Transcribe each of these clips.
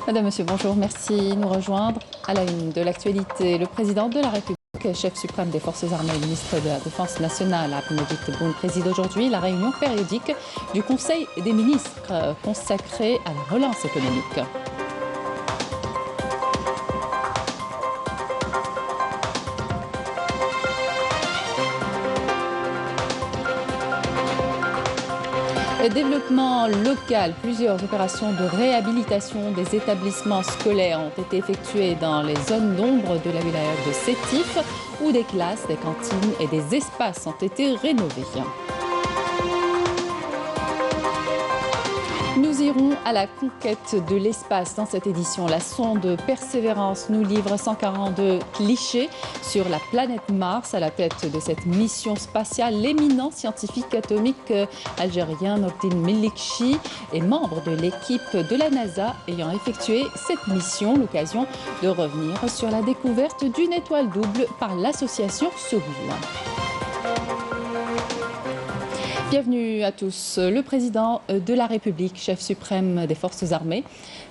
Madame, Monsieur, bonjour. Merci de nous rejoindre. À la une de l'actualité, le président de la République, chef suprême des Forces armées et ministre de la Défense nationale, Abdelmajid Tebboune, préside aujourd'hui la réunion périodique du Conseil des ministres consacrée à la relance économique. Développement local, plusieurs opérations de réhabilitation des établissements scolaires ont été effectuées dans les zones d'ombre de la wilaya de Sétif, où des classes, des cantines et des espaces ont été rénovés. Nous irons à la conquête de l'espace dans cette édition. La sonde Persévérance nous livre 142 clichés sur la planète Mars. À la tête de cette mission spatiale, l'éminent scientifique atomique algérien Nordine Melikchi est membre de l'équipe de la NASA ayant effectué cette mission. L'occasion de revenir sur la découverte d'une étoile double par l'association Sohul. Bienvenue à tous. Le président de la République, chef suprême des Forces armées,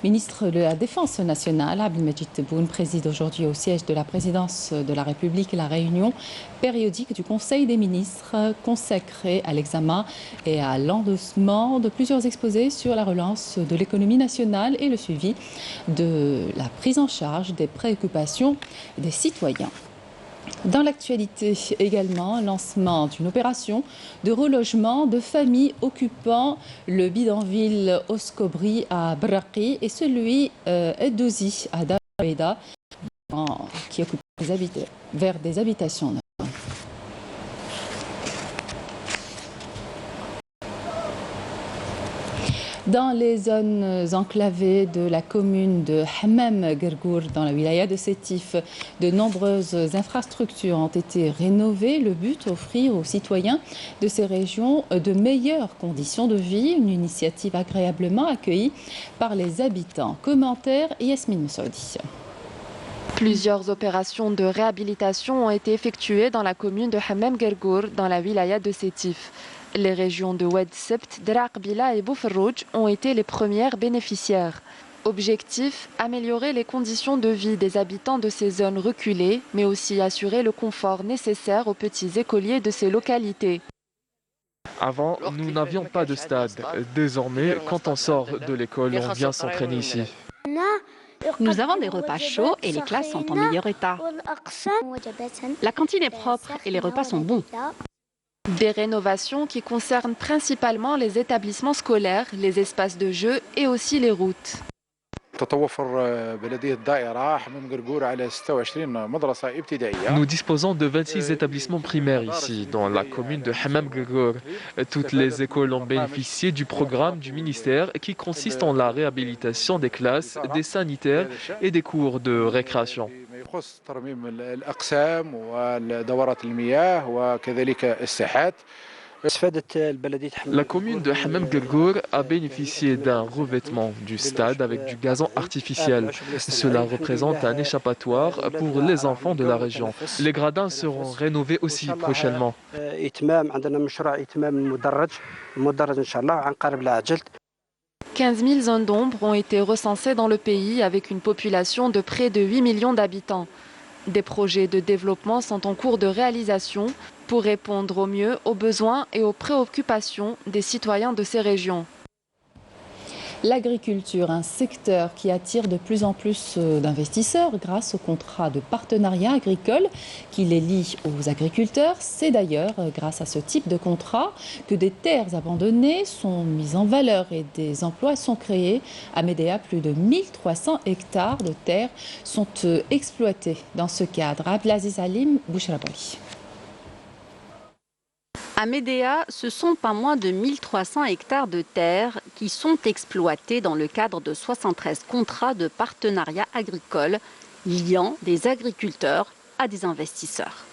ministre de la Défense nationale, Abdelmajid Tebboune, préside aujourd'hui au siège de la présidence de la République la réunion périodique du Conseil des ministres consacrée à l'examen et à l'endossement de plusieurs exposés sur la relance de l'économie nationale et le suivi de la prise en charge des préoccupations des citoyens. Dans l'actualité également, lancement d'une opération de relogement de familles occupant le bidonville Oskobri à Braqi et celui Edouzi à Daoueda qui occupe vers des habitations. Dans les zones enclavées de la commune de Hammam Gergour, dans la wilaya de Sétif, de nombreuses infrastructures ont été rénovées. Le but, offrir aux citoyens de ces régions de meilleures conditions de vie, une initiative agréablement accueillie par les habitants. Commentaire Yasmine Moussaoudi. Plusieurs opérations de réhabilitation ont été effectuées dans la commune de Hammam Gergour, dans la wilaya de Sétif. Les régions de Oued Sept, Drak Bila et Bouferrouj ont été les premières bénéficiaires. Objectif, améliorer les conditions de vie des habitants de ces zones reculées, mais aussi assurer le confort nécessaire aux petits écoliers de ces localités. Avant, nous n'avions pas de stade. Désormais, quand on sort de l'école, on vient s'entraîner ici. Nous avons des repas chauds et les classes sont en meilleur état. La cantine est propre et les repas sont bons. Des rénovations qui concernent principalement les établissements scolaires, les espaces de jeu et aussi les routes. Nous disposons de 26 établissements primaires ici, dans la commune de Hammam Gergour. Toutes les écoles ont bénéficié du programme du ministère qui consiste en la réhabilitation des classes, des sanitaires et des cours de récréation. La commune de Hammam Gergour a bénéficié d'un revêtement du stade avec du gazon artificiel. Cela représente un échappatoire pour les enfants de la région. Les gradins seront rénovés aussi prochainement. 15 000 zones d'ombre ont été recensées dans le pays avec une population de près de 8 millions d'habitants. Des projets de développement sont en cours de réalisation pour répondre au mieux aux besoins et aux préoccupations des citoyens de ces régions. L'agriculture, un secteur qui attire de plus en plus d'investisseurs grâce aux contrats de partenariat agricole qui les lient aux agriculteurs. C'est d'ailleurs grâce à ce type de contrat que des terres abandonnées sont mises en valeur et des emplois sont créés. À Médéa, plus de 1300 hectares de terres sont exploités dans ce cadre. Abdelaziz Halim, Bouchrabali. À Médéa, ce sont pas moins de 1300 hectares de terre qui sont exploités dans le cadre de 73 contrats de partenariat agricole liant des agriculteurs à des investisseurs.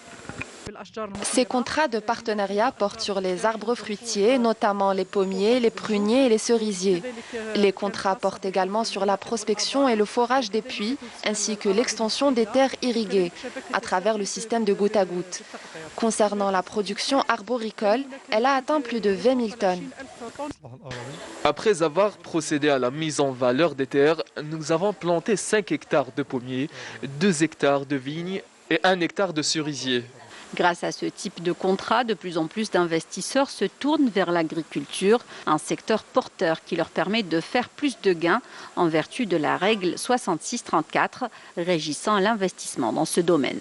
Ces contrats de partenariat portent sur les arbres fruitiers, notamment les pommiers, les pruniers et les cerisiers. Les contrats portent également sur la prospection et le forage des puits, ainsi que l'extension des terres irriguées, à travers le système de goutte à goutte. Concernant la production arboricole, elle a atteint plus de 20 000 tonnes. Après avoir procédé à la mise en valeur des terres, nous avons planté 5 hectares de pommiers, 2 hectares de vignes et 1 hectare de cerisiers. Grâce à ce type de contrat, de plus en plus d'investisseurs se tournent vers l'agriculture, un secteur porteur qui leur permet de faire plus de gains en vertu de la règle 66-34 régissant l'investissement dans ce domaine.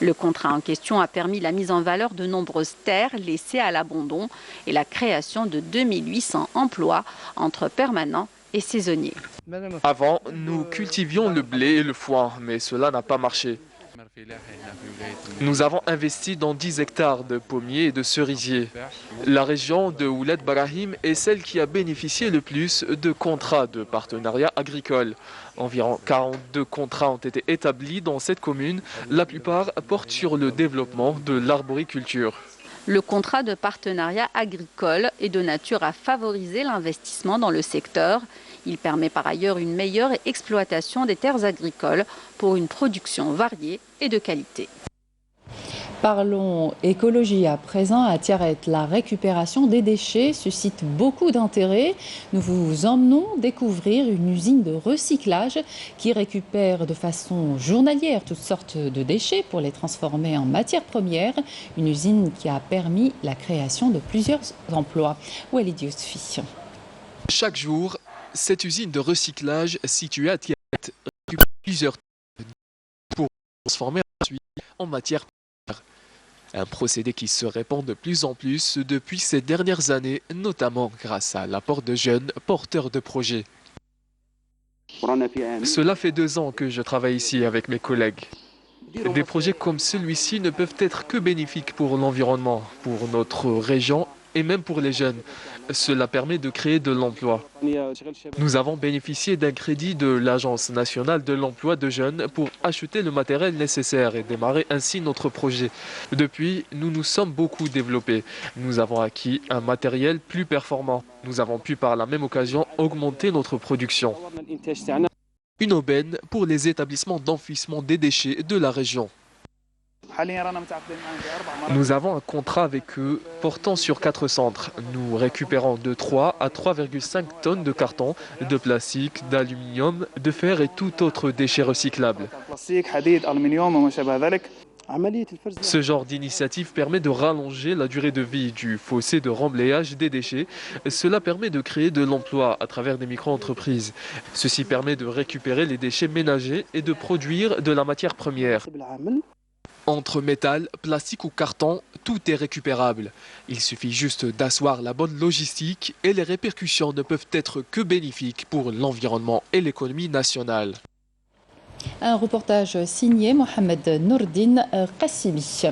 Le contrat en question a permis la mise en valeur de nombreuses terres laissées à l'abandon et la création de 2800 emplois entre permanents et saisonniers. Avant, nous cultivions le blé et le foin, mais cela n'a pas marché. Nous avons investi dans 10 hectares de pommiers et de cerisiers. La région de Ouled Barahim est celle qui a bénéficié le plus de contrats de partenariat agricole. Environ 42 contrats ont été établis dans cette commune. La plupart portent sur le développement de l'arboriculture. Le contrat de partenariat agricole est de nature à favoriser l'investissement dans le secteur. Il permet par ailleurs une meilleure exploitation des terres agricoles pour une production variée et de qualité. Parlons écologie à présent. À Tiaret, la récupération des déchets suscite beaucoup d'intérêt. Nous vous emmenons découvrir une usine de recyclage qui récupère de façon journalière toutes sortes de déchets pour les transformer en matières premières. Une usine qui a permis la création de plusieurs emplois. Walid Yousfi. Chaque jour, cette usine de recyclage située à Tiaret récupère plusieurs tonnes pour transformer ensuite en matière première. Un procédé qui se répand de plus en plus depuis ces dernières années, notamment grâce à l'apport de jeunes porteurs de projets. Cela fait 2 ans que je travaille ici avec mes collègues. Des projets comme celui-ci ne peuvent être que bénéfiques pour l'environnement, pour notre région et même pour les jeunes. Cela permet de créer de l'emploi. Nous avons bénéficié d'un crédit de l'Agence nationale de l'emploi de jeunes pour acheter le matériel nécessaire et démarrer ainsi notre projet. Depuis, nous nous sommes beaucoup développés. Nous avons acquis un matériel plus performant. Nous avons pu par la même occasion augmenter notre production. Une aubaine pour les établissements d'enfouissement des déchets de la région. Nous avons un contrat avec eux portant sur 4 centres. Nous récupérons de 3 à 3,5 tonnes de carton, de plastique, d'aluminium, de fer et tout autre déchet recyclable. Ce genre d'initiative permet de rallonger la durée de vie du fossé de remblayage des déchets. Cela permet de créer de l'emploi à travers des micro-entreprises. Ceci permet de récupérer les déchets ménagers et de produire de la matière première. Entre métal, plastique ou carton, tout est récupérable. Il suffit juste d'asseoir la bonne logistique et les répercussions ne peuvent être que bénéfiques pour l'environnement et l'économie nationale. Un reportage signé Mohamed Nourdine Qassimi.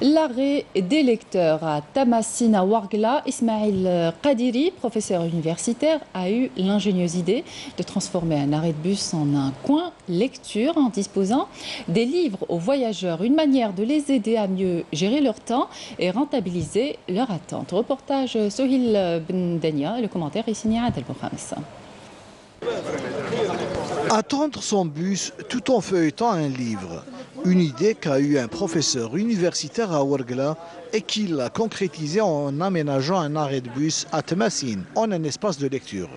L'arrêt des lecteurs à Tamassina Ouargla, Ismail Qadiri, professeur universitaire, a eu l'ingénieuse idée de transformer un arrêt de bus en un coin lecture en disposant des livres aux voyageurs. Une manière de les aider à mieux gérer leur temps et rentabiliser leur attente. Reportage Sohil Bendania, le commentaire est signé Adel Boukhams. Attendre son bus tout en feuilletant un livre. Une idée qu'a eue un professeur universitaire à Ouargla et qu'il l'a concrétisée en aménageant un arrêt de bus à Tamassine en un espace de lecture.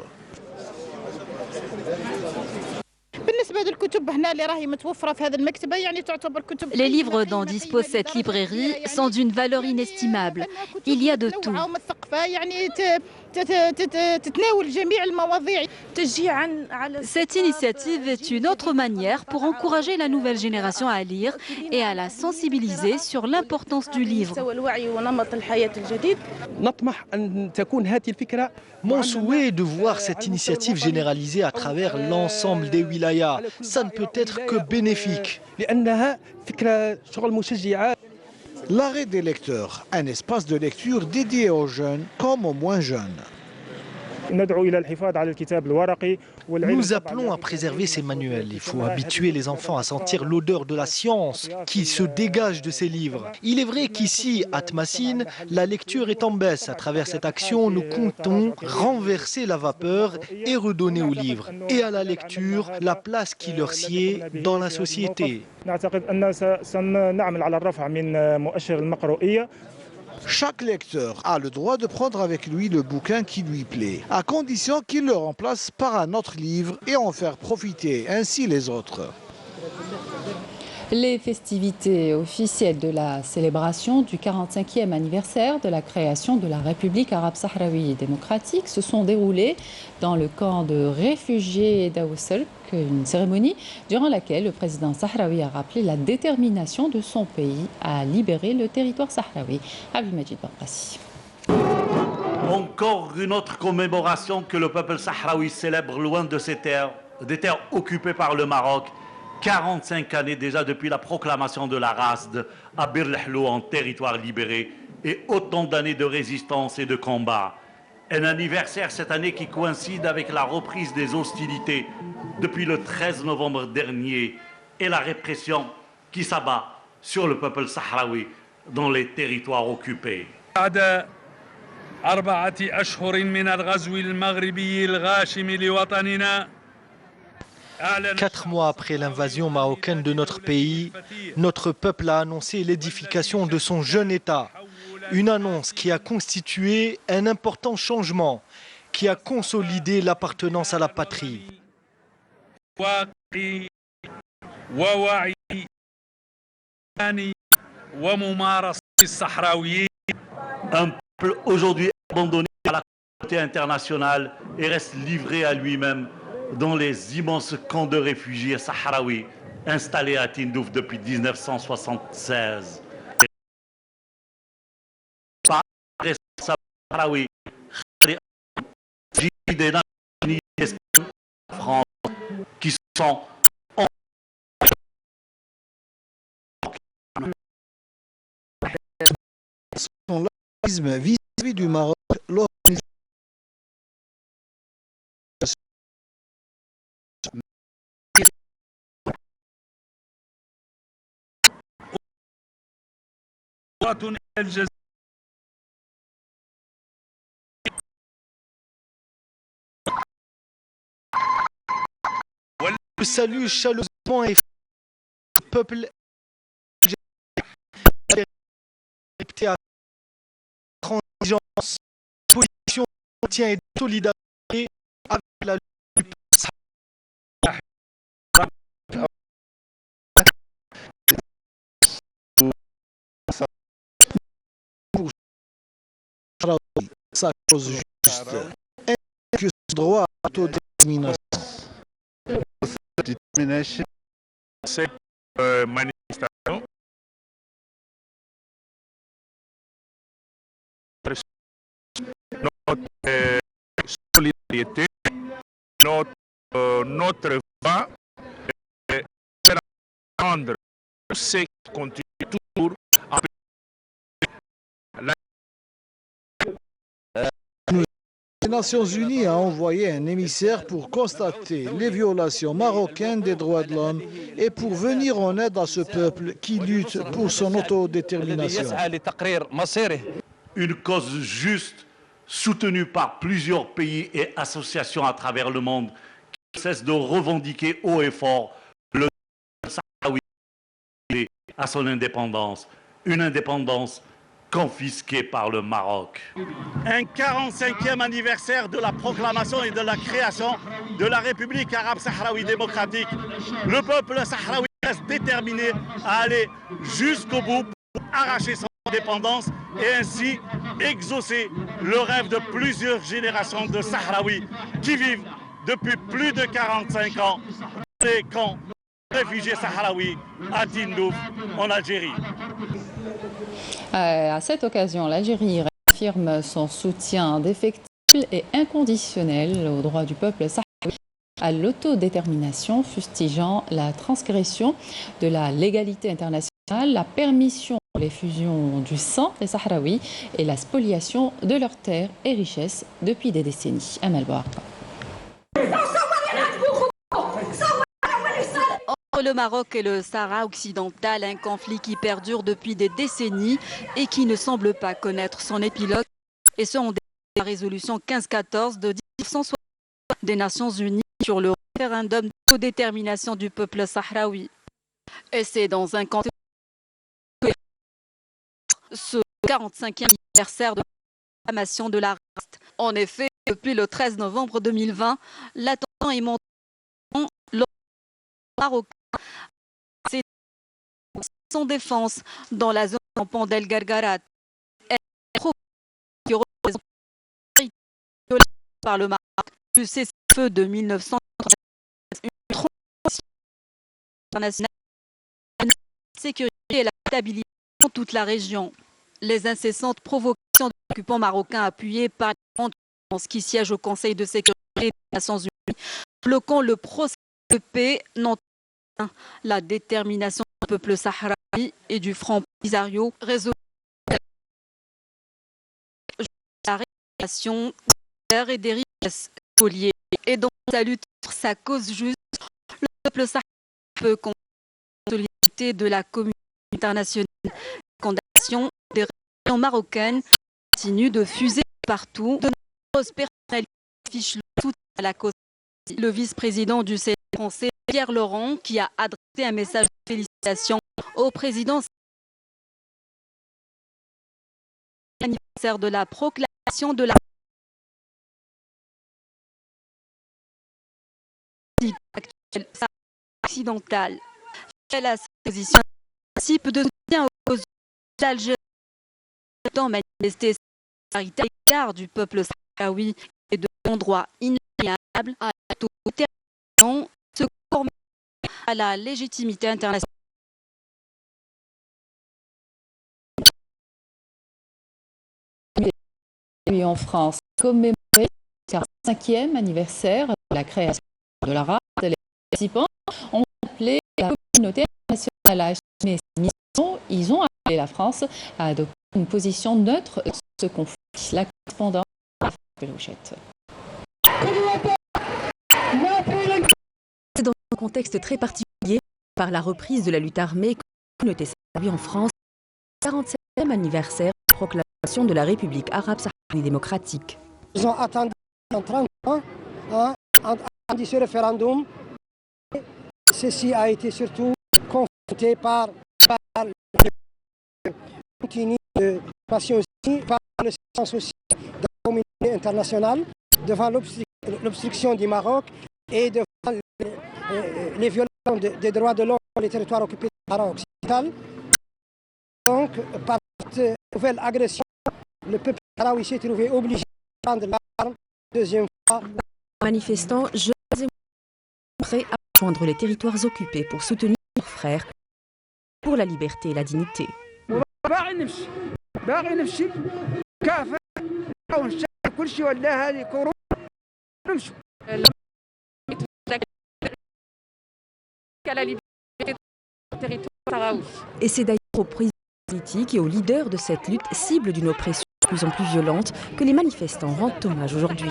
Les livres dont dispose cette librairie sont d'une valeur inestimable. Il y a de tout. Cette initiative est une autre manière pour encourager la nouvelle génération à lire et à la sensibiliser sur l'importance du livre. Mon souhait est de voir cette initiative généralisée à travers l'ensemble des wilayas. Ça ne peut être que bénéfique. L'arrêt des lecteurs, un espace de lecture dédié aux jeunes comme aux moins jeunes. Nous appelons à préserver ces manuels. Il faut habituer les enfants à sentir l'odeur de la science qui se dégage de ces livres. Il est vrai qu'ici, à Tmassine, la lecture est en baisse. À travers cette action, nous comptons renverser la vapeur et redonner aux livres et à la lecture la place qui leur sied dans la société. Chaque lecteur a le droit de prendre avec lui le bouquin qui lui plaît, à condition qu'il le remplace par un autre livre et en faire profiter ainsi les autres. Les festivités officielles de la célébration du 45e anniversaire de la création de la République arabe sahraoui démocratique se sont déroulées dans le camp de réfugiés d'Aoussel, une cérémonie durant laquelle le président sahraoui a rappelé la détermination de son pays à libérer le territoire sahraoui. Abdelmajid Barbrassi. Encore une autre commémoration que le peuple sahraoui célèbre loin de ses terres, des terres occupées par le Maroc. 45 années déjà depuis la proclamation de la RASD à Bir Lehlo en territoire libéré et autant d'années de résistance et de combat. Un anniversaire cette année qui coïncide avec la reprise des hostilités depuis le 13 novembre dernier et la répression qui s'abat sur le peuple sahraoui dans les territoires occupés. 4 mois après l'invasion marocaine de notre pays, notre peuple a annoncé l'édification de son jeune État. Une annonce qui a constitué un important changement, qui a consolidé l'appartenance à la patrie. Un peuple aujourd'hui abandonné à la communauté internationale et reste livré à lui-même dans les immenses camps de réfugiés sahraouis installés à Tindouf depuis 1976. Par les responsables sahraouis des Nations Unies et de France qui sont vis-à-vis du Maroc. Je salue chaleureusement et le peuple adapté à transigence, position de soutien et de solidarité avec la lutte du peuple. Sa cause juste et que ce droit à l'autodétermination. Cette manifestation notre solidarité, notre voix et rendre ce qui continue toujours à Les Nations Unies a envoyé un émissaire pour constater les violations marocaines des droits de l'homme et pour venir en aide à ce peuple qui lutte pour son autodétermination. Une cause juste, soutenue par plusieurs pays et associations à travers le monde, qui ne cessent de revendiquer haut et fort le Sahraoui à son indépendance. Une indépendance confisquée par le Maroc. Un 45e anniversaire de la proclamation et de la création de la République arabe sahraoui démocratique. Le peuple sahraoui reste déterminé à aller jusqu'au bout pour arracher son indépendance et ainsi exaucer le rêve de plusieurs générations de Sahraouis qui vivent depuis plus de 45 ans dans les camps réfugiés sahraouis à Tindouf en Algérie. À cette occasion, l'Algérie réaffirme son soutien indéfectible et inconditionnel aux droits du peuple sahraoui à l'autodétermination, fustigeant la transgression de la légalité internationale la permission pour les fusions du sang des Sahraouis et la spoliation de leurs terres et richesses depuis des décennies. Amal Bouarqa. Entre le Maroc et le Sahara occidental, un conflit qui perdure depuis des décennies et qui ne semble pas connaître son épilogue. Et ce, en la résolution 1514 de 1960 des Nations Unies sur le référendum d'autodétermination du peuple sahraoui. Et c'est dans un contexte ce 45e anniversaire de la proclamation de la race. En effet, depuis le 13 novembre 2020, l'attention est montée le Maroc son défense dans la zone tampon d'El Gargarat. Qui représente par le Maroc du cessez-le-feu de 1993, une transition internationale, la sécurité et la stabilité dans toute la région. Les incessantes provocations de l'occupant marocain appuyées par les grandes puissances qui siègent au Conseil de sécurité des Nations Unies, bloquant le processus de paix, n'entraînent la détermination du peuple sahraoui et du Front Polisario résolu la réalisation et des richesses spoliées. Et dans sa lutte pour sa cause juste, le peuple sahraoui peut compter sur la solidarité de la communauté internationale. La condamnation des régions marocaines continue de fuser partout. De nombreuses personnalités affichent le soutien à la cause. Le vice-président du Sénat français, Pierre Laurent, qui a adressé un message de félicitations au président anniversaire de la proclamation de la actuelle occidentale. Elle a sa position principe de soutien aux causes d'Algérie, étant manifesté sa solidarité à l'égard du peuple sahraoui et de son droit inaliénable à l'autodétermination, se conformer à la légitimité internationale. Et en France, commémorer le 45e anniversaire de la création de la race, les participants ont appelé la communauté internationale à assumer ces missions. Ils ont appelé la France à adopter une position neutre sur ce conflit. La correspondante Pelouchette. C'est dans un contexte très particulier, par la reprise de la lutte armée, que la communauté sahraoui en France, 47e anniversaire de la proclamation de la République arabe sahraoui démocratique. Ils ont attendu 30 ans attendu ce référendum. Ceci a été surtout confronté par le continu de Nations Unies, par le silence aussi de la communauté internationale, devant l'obstruction du Maroc et devant les violations des droits de l'homme sur les territoires occupés du Maroc occidental. Donc, par cette nouvelle agression, le peuple sahraoui s'est trouvé obligé de prendre l'arme deuxième fois. Manifestants, jeunes et prêts à rejoindre les territoires occupés pour soutenir leurs frères pour la liberté et la dignité. Et c'est d'ailleurs aux prisonniers politiques et aux leaders de cette lutte, cible d'une oppression de plus en plus violente, que les manifestants rendent hommage aujourd'hui.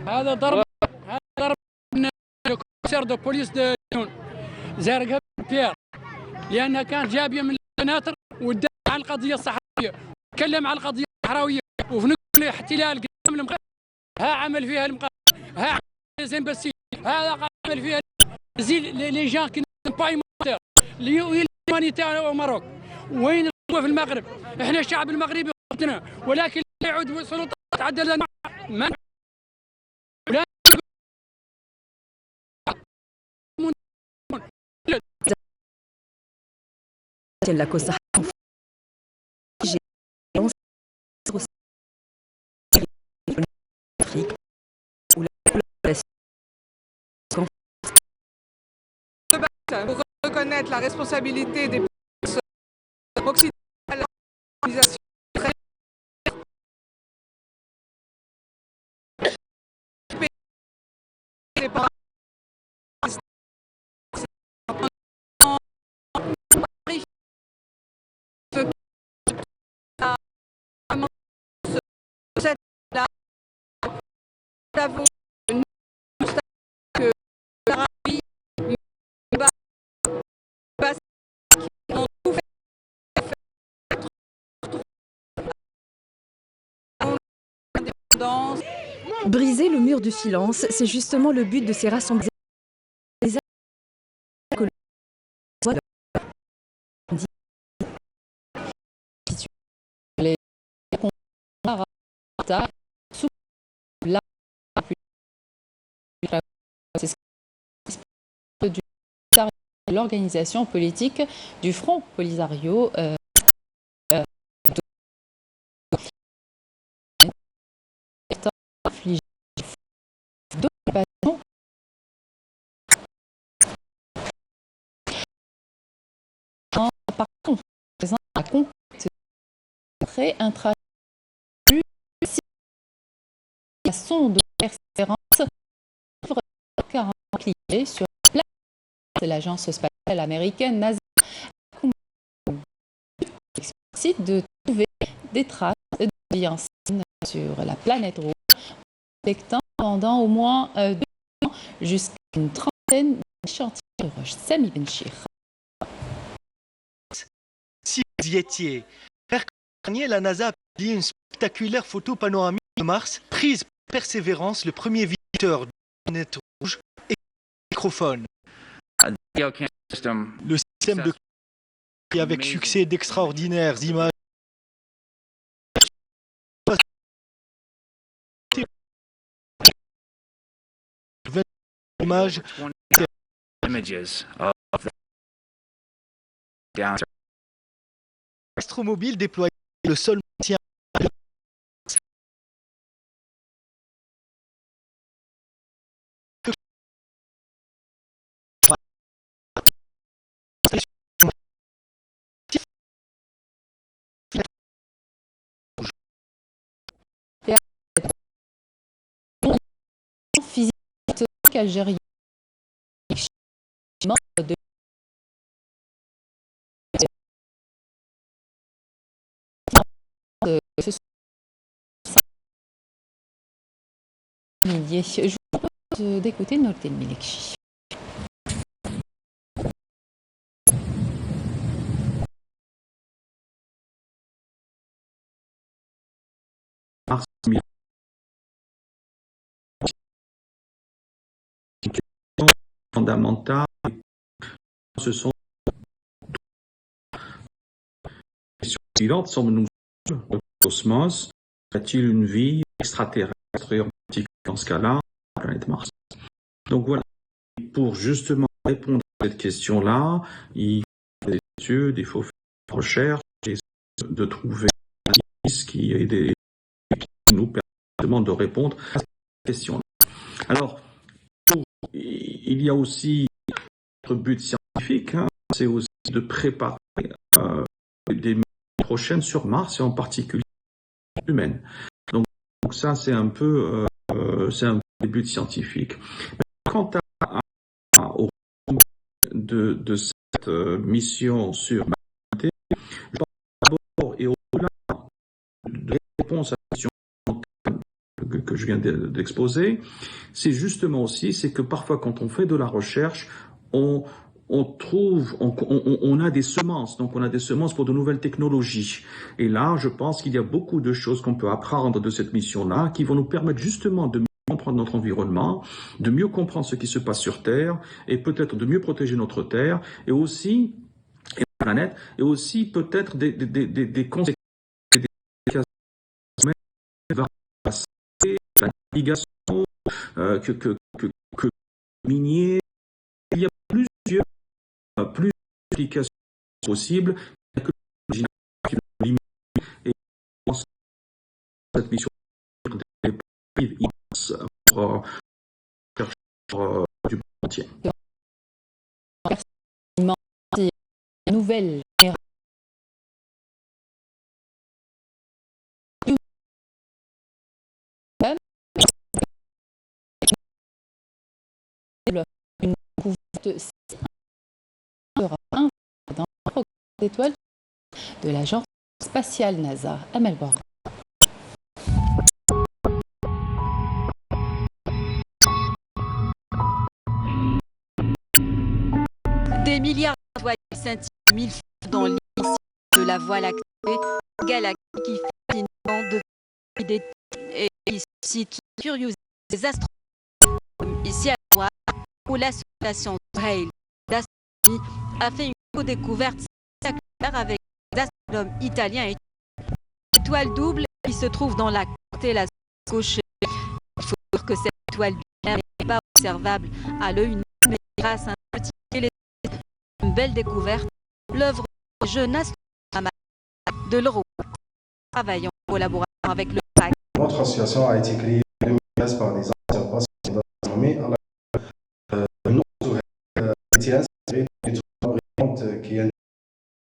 هذا ضرب من الكوميسار دو بوليس دو ليون زارق بيير لانها كانت جابيه من السناتر ودافع عن القضيه الصحراويه تكلم عن القضيه الصحراويه وفي الاحتلال قدام المقاومه ها عمل فيها المقاومه ها عمل زين بسي هذا عمل فيها زي لي جان كي باي مونتير ليومانيتير او ماروك وين القوه في المغرب احنا الشعب المغربي قتنا ولكن لا يعود سلطات عدل من la cause remettre la responsabilité des puissances occidentales à l'organisation des parents. Nous avons que l'Arabie ont tout fait l'indépendance. Briser le mur du silence, c'est justement le but de ces rassemblements. L'organisation politique du Front Polisario par contre, la un travail plus façon de persévérance sur la place de l'agence spatiale américaine NASA explicite de trouver des traces de vie ancienne sur la planète rouge, collectant pendant au moins 2 ans jusqu'à une trentaine d'échantillons de roches. Sami Benchir. Si vous y étiez, mercredi dernier, la NASA a publié une spectaculaire photo panoramique de Mars, prise par Persévérance, le premier visiteur de la planète rouge, et microphone. Le système de et avec succès d'extraordinaires images. Images. Astromobile déployé le sol maintien. Physique algérien de je vous propose d'écouter Nordin Milekchi. Fondamentales, ce sont les questions suivantes. Sommes-nous seuls dans le cosmos? Y a-t-il une vie extraterrestre, et en particulier dans ce cas-là, la planète Mars? Donc voilà, pour justement répondre à cette question-là, il faut des études, il faut faire des recherches, et de trouver des indices qui nous permettent de répondre à cette question-là. Alors, il y a aussi notre but scientifique, c'est aussi de préparer des missions prochaines sur Mars et en particulier humaines. Donc ça, c'est un peu le but scientifique. Quant au de cette mission sur Mars, je pense d'abord et au-delà de réponse à la question que je viens d'exposer, c'est justement aussi, c'est que parfois quand on fait de la recherche, on a des semences, donc on a des semences pour de nouvelles technologies. Et là, je pense qu'il y a beaucoup de choses qu'on peut apprendre de cette mission-là, qui vont nous permettre justement de mieux comprendre notre environnement, de mieux comprendre ce qui se passe sur Terre, et peut-être de mieux protéger notre Terre, et aussi, et la planète, et aussi peut-être des conséquences la navigation, que minier. Il y a plusieurs applications possibles que limite et cette mission pour du monde entier. nouvelle génération. Une couverte sera dans le programme d'étoiles de l'agence spatiale NASA à Melbourne. Des milliards d'étoiles scintillent mille fois dans l'immensité de la Voie lactée, galaxie qui fascine depuis des et qui suscite la curiosité des astronomes. Ici à Noir, où l'association Hale d'astronomie a fait une co-découverte spectaculaire avec des astronomes italiens et étoile double qui se trouve dans la constellation Cochet. Il faut dire que cette étoile binaire n'est pas observable à l'œil nu, mais grâce à un petit télescope. Une belle découverte, l'œuvre de jeune astronome de l'Europe, travaillant en collaboration avec le PAC. Notre association a été créée en 2013 par des anciens passionnés d'astronomie à la notre été inspiré d'une étoile brillante qui est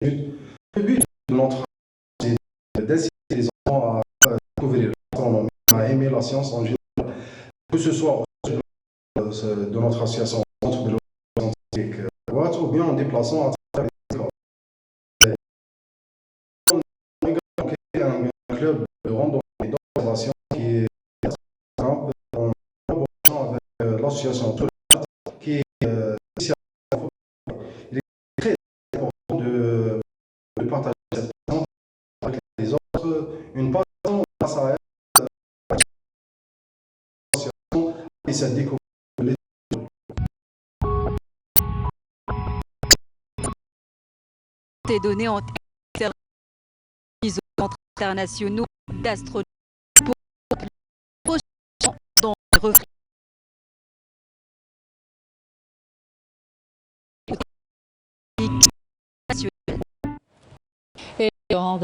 le but de notre association, c'est d'inciter les enfants à découvrir l'astronomie, à aimer la science en général, que ce soit de notre association au centre de scientifique ou bien en déplaçant à travers les écoles. On a créé un club de randonnée d'observation qui est en collaboration avec l'association qui est il est très important de partager cette passion avec les autres, une passion grâce à l'association et cette découverte. Des données en service aux centres internationaux d'astronomie pour prochain dans les reflets. Et durant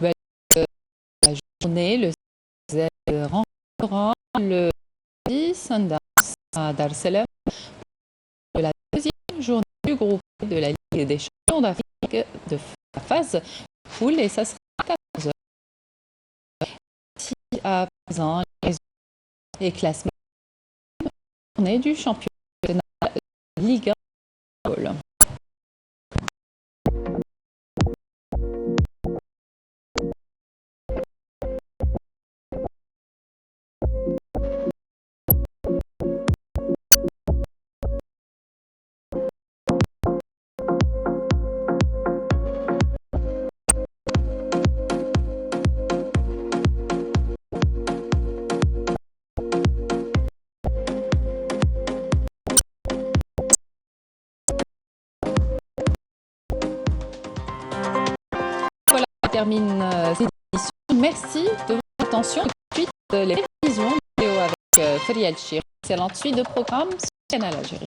la journée, le CZ rencontrera le Sundance à Dar es Salaam pour la deuxième journée du groupe de la Ligue des champions d'Afrique de la phase poule et ça sera à 14h. À présent, les classements du championnat de la Ligue 1. Termine cette édition. Merci de votre attention. Tout de suite, les prévisions météo avec Fariel Chir. Excellente suite de programme sur Canal Algérie.